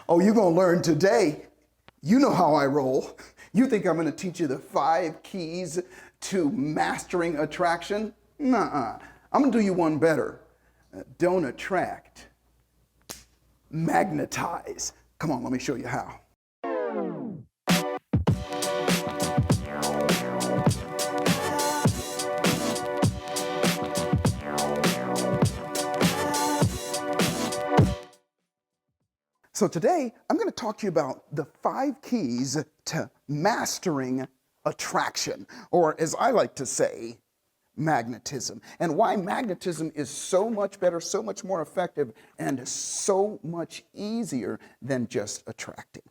Oh, you're going to learn today. You know how I roll. You think I'm going to teach you the 5 keys to mastering attraction? Nuh-uh. I'm going to do you one better. Don't attract. Magnetize. Come on, let me show you how. So today, I'm going to talk to you about the 5 keys to mastering attraction, or as I like to say, magnetism, and why magnetism is so much better, so much more effective, and so much easier than just attracting.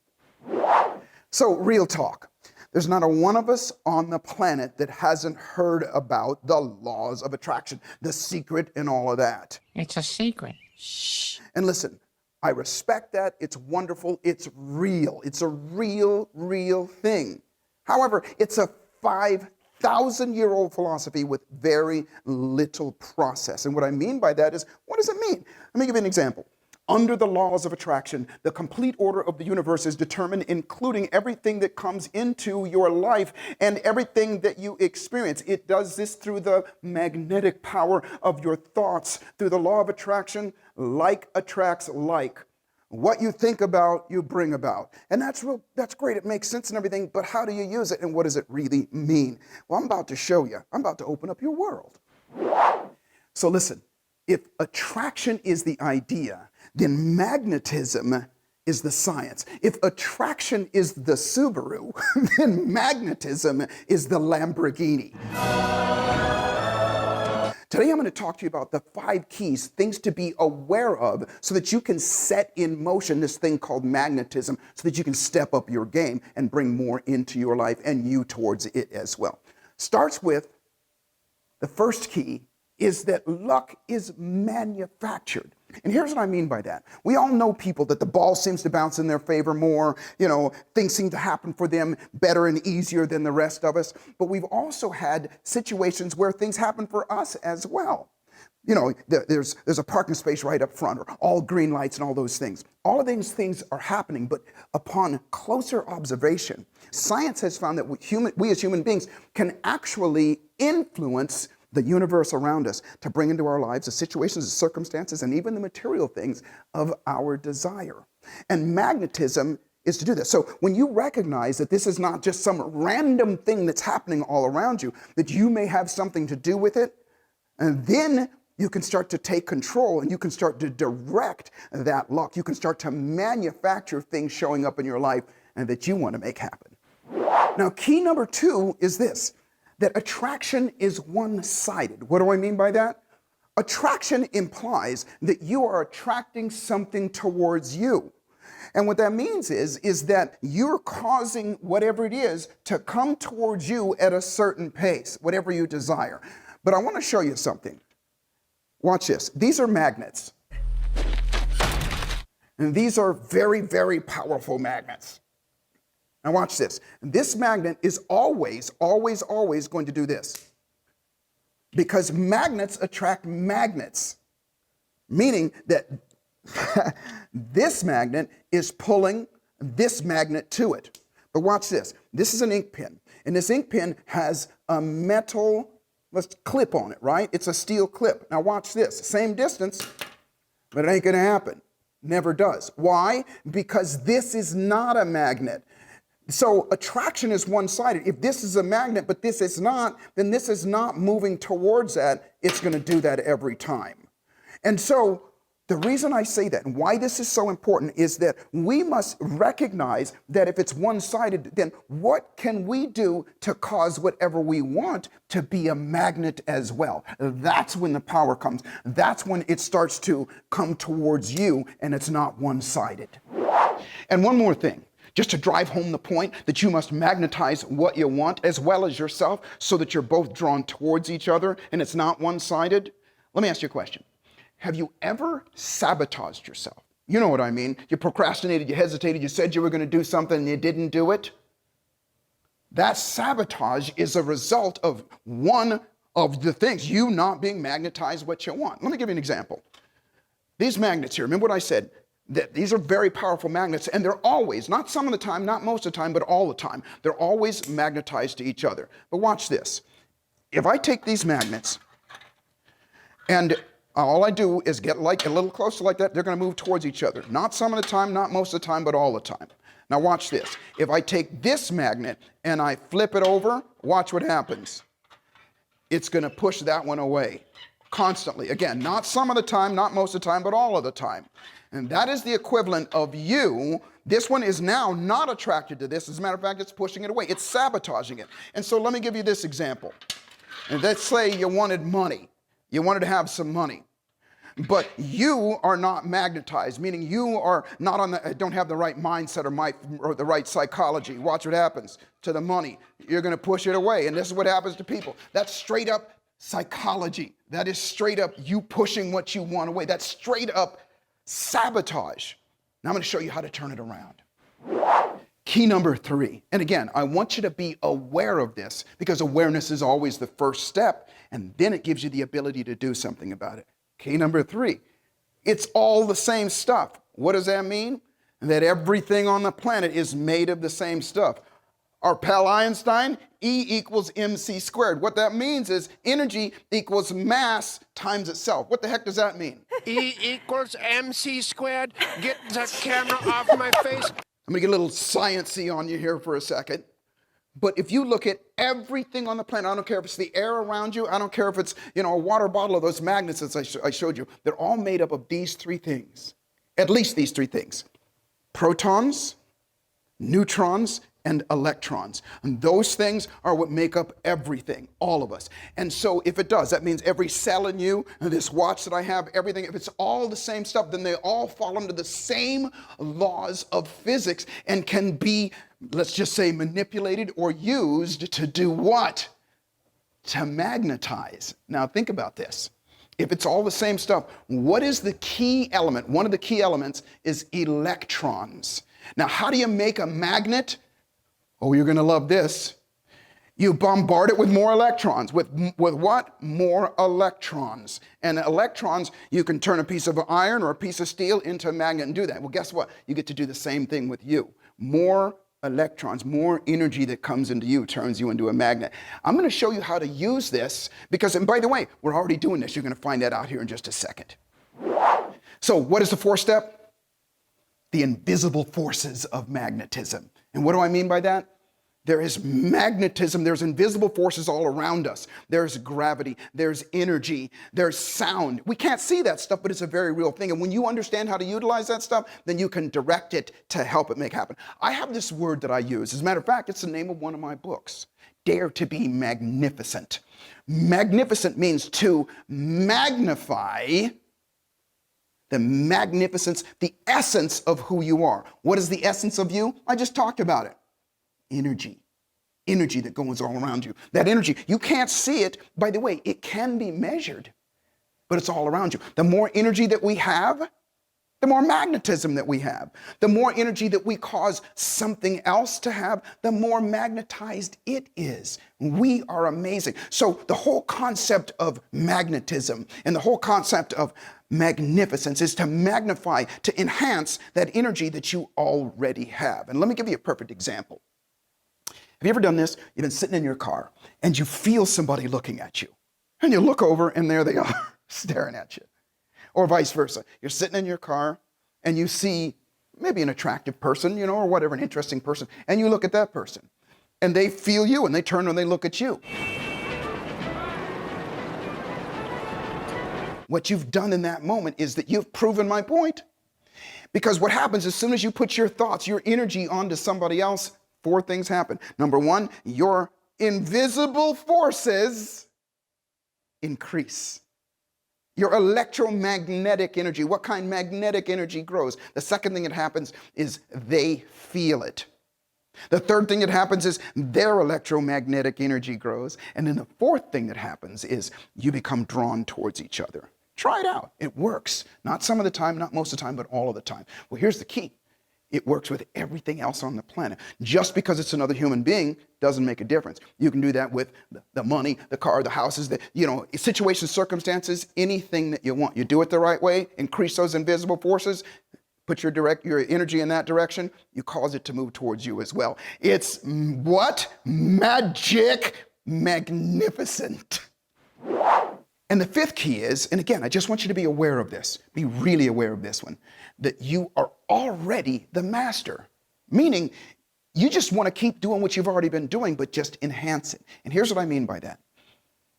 So, real talk. There's not a one of us on the planet that hasn't heard about the laws of attraction, the secret and all of that. It's a secret. Shh. And listen, I respect that. It's wonderful. It's real. It's a real thing. However, it's a 5,000-year-old philosophy with very little process. And what I mean by that is, what does it mean? Let me give you an example. Under the laws of attraction, the complete order of the universe is determined, including everything that comes into your life and everything that you experience. It does this through the magnetic power of your thoughts. Through the law of attraction, like attracts like. What you think about, you bring about. And that's great. It makes sense and everything, but how do you use it and what does it really mean? Well, I'm about to show you. I'm about to open up your world. So listen, if attraction is the idea, then magnetism is the science. If attraction is the Subaru, then magnetism is the Lamborghini. Today I'm going to talk to you about the 5 keys, things to be aware of so that you can set in motion this thing called magnetism so that you can step up your game and bring more into your life and you towards it as well. Starts with the first key is that luck is manufactured. And here's what I mean by that. We all know people that the ball seems to bounce in their favor more, things seem to happen for them better and easier than the rest of us. But we've also had situations where things happen for us as well. There's a parking space right up front, or all green lights and all those things. All of these things are happening, but upon closer observation, science has found that we as human beings can actually influence the universe around us to bring into our lives the situations, the circumstances, and even the material things of our desire. And magnetism is to do this. So when you recognize that this is not just some random thing that's happening all around you, that you may have something to do with it, and then you can start to take control and you can start to direct that luck. You can start to manufacture things showing up in your life and that you want to make happen. Now, key number 2 is this, that attraction is one-sided. What do I mean by that? Attraction implies that you are attracting something towards you. And what that means is that you're causing whatever it is to come towards you at a certain pace, whatever you desire. But I want to show you something. Watch this. These are magnets. And these are very powerful magnets. Now watch this. This magnet is always going to do this. Because magnets attract magnets. Meaning that this magnet is pulling this magnet to it. But watch this. This is an ink pen. And this ink pen has a metal clip on it, right? It's a steel clip. Now watch this. Same distance, but it ain't going to happen. Never does. Why? Because this is not a magnet. So attraction is one-sided. If this is a magnet, but this is not, then this is not moving towards that. It's going to do that every time. And so the reason I say that and why this is so important is that we must recognize that if it's one-sided, then what can we do to cause whatever we want to be a magnet as well? That's when the power comes. That's when it starts to come towards you and it's not one-sided. And one more thing. Just to drive home the point that you must magnetize what you want as well as yourself so that you're both drawn towards each other and it's not one-sided. Let me ask you a question. Have you ever sabotaged yourself? You know what I mean. You procrastinated, you hesitated, you said you were going to do something and you didn't do it. That sabotage is a result of one of the things, you not being magnetized what you want. Let me give you an example. These magnets here, remember what I said? These are very powerful magnets, and they're always, not some of the time, not most of the time, but all the time, they're always magnetized to each other. But watch this. If I take these magnets, and all I do is get like a little closer like that, they're going to move towards each other. Not some of the time, not most of the time, but all the time. Now watch this. If I take this magnet and I flip it over, watch what happens. It's going to push that one away constantly. Again, not some of the time, not most of the time, but all of the time. And that is the equivalent of you. This one is now not attracted to this. As a matter of fact, it's pushing it away. It's sabotaging it. And so let me give you this example. And let's say you wanted money. You wanted to have some money. But you are not magnetized, meaning you are not don't have the right mindset or the right psychology. Watch what happens to the money. You're going to push it away. And this is what happens to people. That's straight up psychology. That is straight up you pushing what you want away. That's straight up sabotage. Now I'm going to show you how to turn it around. Key number 3. And again, I want you to be aware of this because awareness is always the first step, and then it gives you the ability to do something about it. Key number 3. It's all the same stuff. What does that mean? That everything on the planet is made of the same stuff. Our pal Einstein, E equals mc squared. What that means is energy equals mass times itself. What the heck does that mean? E equals mc squared. Get the camera off my face. I'm gonna get a little sciencey on you here for a second. But if you look at everything on the planet, I don't care if it's the air around you, I don't care if it's, a water bottle or those magnets that I showed you, they're all made up of these 3 things. At least these 3 things. Protons, neutrons, and electrons. And those things are what make up everything, all of us. And so if it does, that means every cell in you, and this watch that I have, everything, if it's all the same stuff, then they all fall under the same laws of physics and can be, let's just say, manipulated or used to do what? To magnetize. Now think about this. If it's all the same stuff, what is the key element? One of the key elements is electrons. Now, how do you make a magnet? Oh, you're going to love this. You bombard it with more electrons. With what? More electrons. And electrons, you can turn a piece of iron or a piece of steel into a magnet and do that. Well, guess what? You get to do the same thing with you. More electrons, more energy that comes into you turns you into a magnet. I'm going to show you how to use this because, and by the way, we're already doing this. You're going to find that out here in just a second. So what is the 4th step? The invisible forces of magnetism. And what do I mean by that? There is magnetism, there's invisible forces all around us. There's gravity, there's energy, there's sound. We can't see that stuff, but it's a very real thing. And when you understand how to utilize that stuff, then you can direct it to help it make happen. I have this word that I use. As a matter of fact, it's the name of one of my books. Dare to be magnificent. Magnificent means to magnify the magnificence, the essence of who you are. What is the essence of you? I just talked about it. Energy. Energy that goes all around you. That energy, you can't see it. By the way, it can be measured, but it's all around you. The more energy that we have, the more magnetism that we have. The more energy that we cause something else to have, the more magnetized it is. We are amazing. So the whole concept of magnetism and the whole concept of magnificence is to magnify, to enhance that energy that you already have. And let me give you a perfect example. Have you ever done this? You've been sitting in your car and you feel somebody looking at you. And you look over and there they are staring at you. Or vice versa. You're sitting in your car and you see maybe an attractive person, or whatever, an interesting person, and you look at that person. And they feel you and they turn and they look at you. What you've done in that moment is that you've proven my point. Because what happens as soon as you put your thoughts, your energy onto somebody else, 4 things happen. Number 1, your invisible forces increase. Your electromagnetic energy. What kind magnetic energy grows? The second thing that happens is they feel it. The third thing that happens is their electromagnetic energy grows. And then the 4th thing that happens is you become drawn towards each other. Try it out. It works. Not some of the time, not most of the time, but all of the time. Well, here's the key. It works with everything else on the planet. Just because it's another human being doesn't make a difference. You can do that with the money, the car, the houses, situations, circumstances, anything that you want. You do it the right way, increase those invisible forces, put your energy in that direction, you cause it to move towards you as well. It's what? Magic magnificent. And the fifth key is, and again, I just want you to be aware of this, be really aware of this one, that you are already the master. Meaning, you just want to keep doing what you've already been doing, but just enhance it. And here's what I mean by that.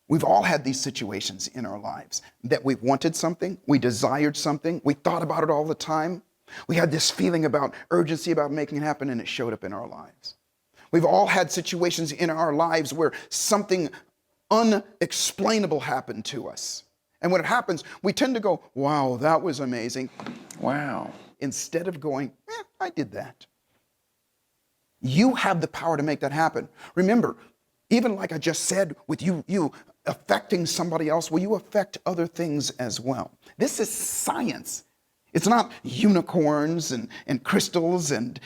We've all had these situations in our lives that we've wanted something, we desired something, we thought about it all the time. We had this feeling about urgency about making it happen, and it showed up in our lives. We've all had situations in our lives where something unexplainable happened to us. And when it happens, we tend to go, wow, that was amazing. Wow. Instead of going, I did that. You have the power to make that happen. Remember, even like I just said, with you affecting somebody else, will you affect other things as well? This is science. It's not unicorns and crystals and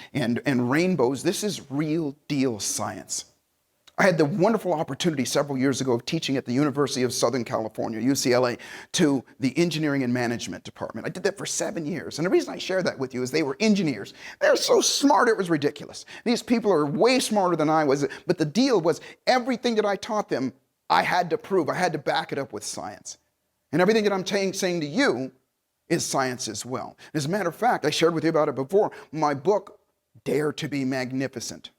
rainbows. This is real deal science. I had the wonderful opportunity several years ago of teaching at the University of Southern California, UCLA, to the engineering and management department. I did that for 7 years. And the reason I share that with you is they were engineers. They're so smart, it was ridiculous. These people are way smarter than I was. But the deal was everything that I taught them, I had to prove. I had to back it up with science. And everything that I'm saying to you is science as well. As a matter of fact, I shared with you about it before, my book, Dare to be Magnificent.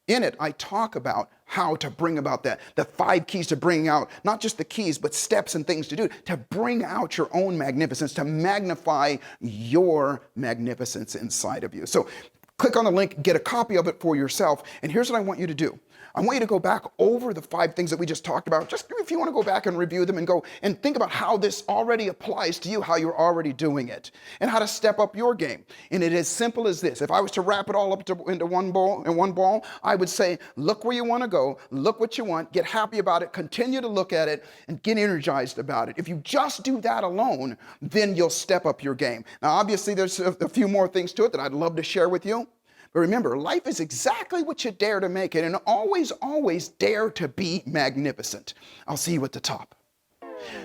In it, I talk about how to bring about that, the 5 keys to bring out, not just the keys, but steps and things to do, to bring out your own magnificence, to magnify your magnificence inside of you. So click on the link, get a copy of it for yourself, and here's what I want you to do. I want you to go back over the 5 things that we just talked about, just if you want to go back and review them and go and think about how this already applies to you, how you're already doing it, and how to step up your game. And it is simple as this. If I was to wrap it all up into one ball, I would say, look where you want to go, look what you want, get happy about it, continue to look at it, and get energized about it. If you just do that alone, then you'll step up your game. Now, obviously, there's a few more things to it that I'd love to share with you. But remember, life is exactly what you dare to make it, and always, always dare to be magnificent. I'll see you at the top.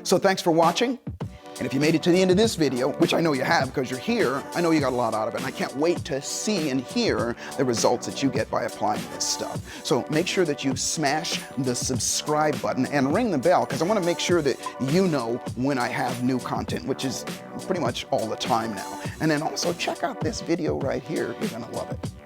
So thanks for watching. And if you made it to the end of this video, which I know you have because you're here, I know you got a lot out of it. And I can't wait to see and hear the results that you get by applying this stuff. So make sure that you smash the subscribe button and ring the bell, because I want to make sure that you know when I have new content, which is pretty much all the time now. And then also check out this video right here. You're going to love it.